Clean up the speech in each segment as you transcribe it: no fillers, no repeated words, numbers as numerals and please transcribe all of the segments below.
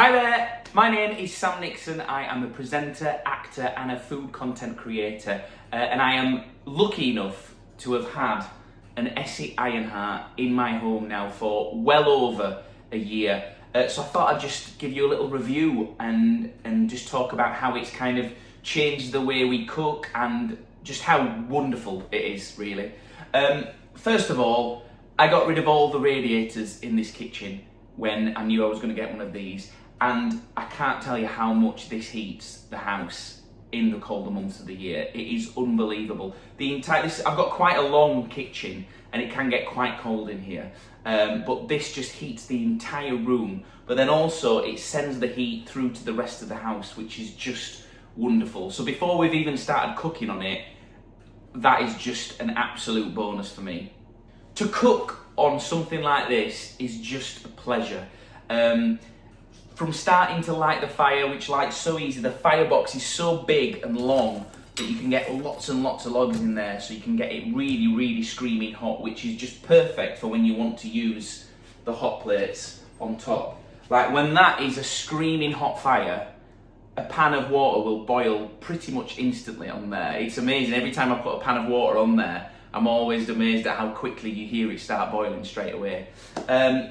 Hi there, my name is Sam Nixon. I am a presenter, actor and a food content creator, and I am lucky enough to have had an ESSE Ironheart in my home now for well over a year. So I thought I'd just give you a little review and just talk about how it's kind of changed the way we cook and just how wonderful it is, really. First of all, I got rid of all the radiators in this kitchen when I knew I was going to get one of these, and I can't tell you how much this heats the house in the colder months of the year. It is unbelievable. I've got quite a long kitchen and it can get quite cold in here, but this just heats the entire room, but then also it sends the heat through to the rest of the house, which is just wonderful. So before we've even started cooking on it, that is just an absolute bonus for me. To cook on something like this is just a pleasure. From starting to light the fire, which lights so easy, the firebox is so big and long that you can get lots and lots of logs in there, so you can get it really, really screaming hot, which is just perfect for when you want to use the hot plates on top. Like when that is a screaming hot fire, a pan of water will boil pretty much instantly on there. It's amazing. Every time I put a pan of water on there, I'm always amazed at how quickly you hear it start boiling straight away.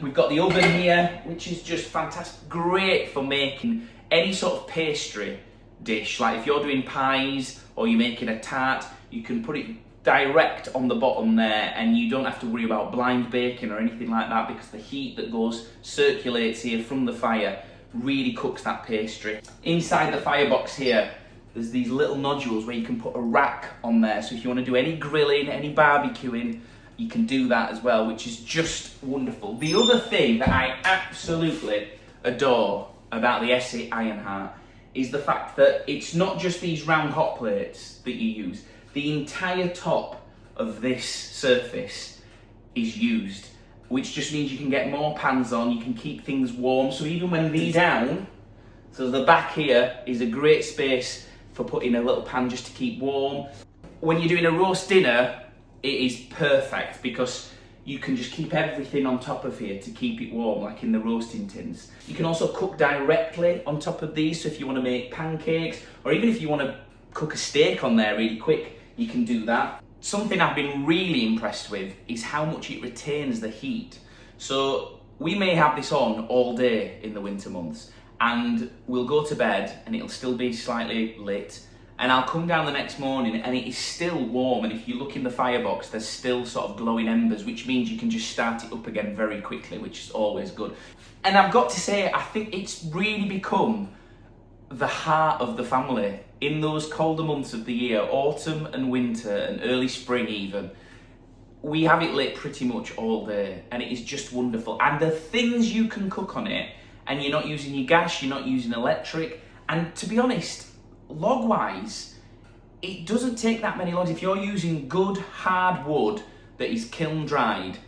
We've got the oven here, which is just fantastic. Great for making any sort of pastry dish. Like if you're doing pies or you're making a tart, you can put it direct on the bottom there and you don't have to worry about blind baking or anything like that, because the heat that circulates here from the fire really cooks that pastry. Inside the firebox here, there's these little nodules where you can put a rack on there, so if you want to do any grilling, any barbecuing, you can do that as well, which is just wonderful. The other thing that I absolutely adore about the ESSE Ironheart is the fact that it's not just these round hot plates that you use. The entire top of this surface is used, which just means you can get more pans on, you can keep things warm. So even when these down, so the back here is a great space for putting a little pan just to keep warm. When you're doing a roast dinner, it is perfect because you can just keep everything on top of here to keep it warm, like in the roasting tins. You can also cook directly on top of these, so if you want to make pancakes, or even if you want to cook a steak on there really quick, you can do that. Something I've been really impressed with is how much it retains the heat. So we may have this on all day in the winter months, and we'll go to bed and it'll still be slightly lit, and I'll come down the next morning and it is still warm, and if you look in the firebox there's still sort of glowing embers, which means you can just start it up again very quickly, which is always good. And I've got to say, I think it's really become the heart of the family in those colder months of the year, autumn and winter and early spring even. We have it lit pretty much all day and it is just wonderful. And the things you can cook on it, and you're not using your gas, you're not using electric, and to be honest, log-wise, it doesn't take that many logs. If you're using good hard wood that is kiln dried,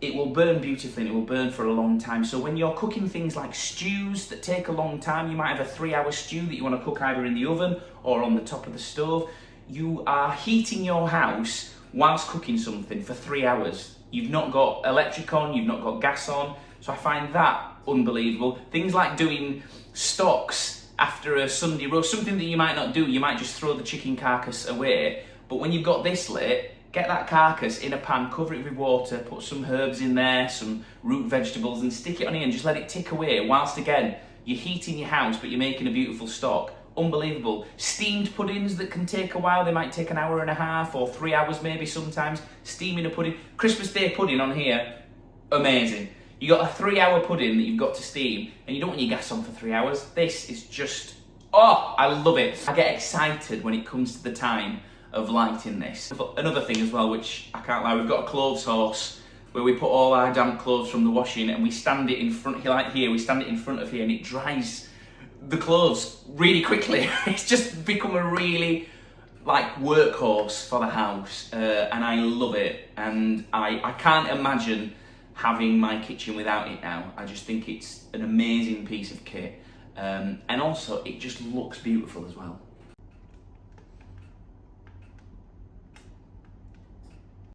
it will burn beautifully and it will burn for a long time. So when you're cooking things like stews that take a long time, you might have a 3-hour stew that you want to cook either in the oven or on the top of the stove, you are heating your house whilst cooking something for 3 hours. You've not got electric on, you've not got gas on, so I find that unbelievable. Things like doing stocks after a Sunday roast, something that you might not do, you might just throw the chicken carcass away, but when you've got this lit, get that carcass in a pan, cover it with water, put some herbs in there, some root vegetables, and stick it on here and just let it tick away, whilst again, you're heating your house but you're making a beautiful stock. Unbelievable. Steamed puddings that can take a while, they might take an hour and a half or 3 hours maybe sometimes, steaming a pudding. Christmas Day pudding on here, amazing. You got a 3-hour pudding that you've got to steam and you don't want your gas on for 3 hours. This is just, oh, I love it. I get excited when it comes to the time of lighting this. Another thing as well, which I can't lie, we've got a clothes horse where we put all our damp clothes from the washing and we stand it in front, like here, we stand it in front of here and it dries the clothes really quickly. It's just become a really like workhorse for the house, and I love it, and I can't imagine having my kitchen without it now. I just think it's an amazing piece of kit, and also it just looks beautiful as well.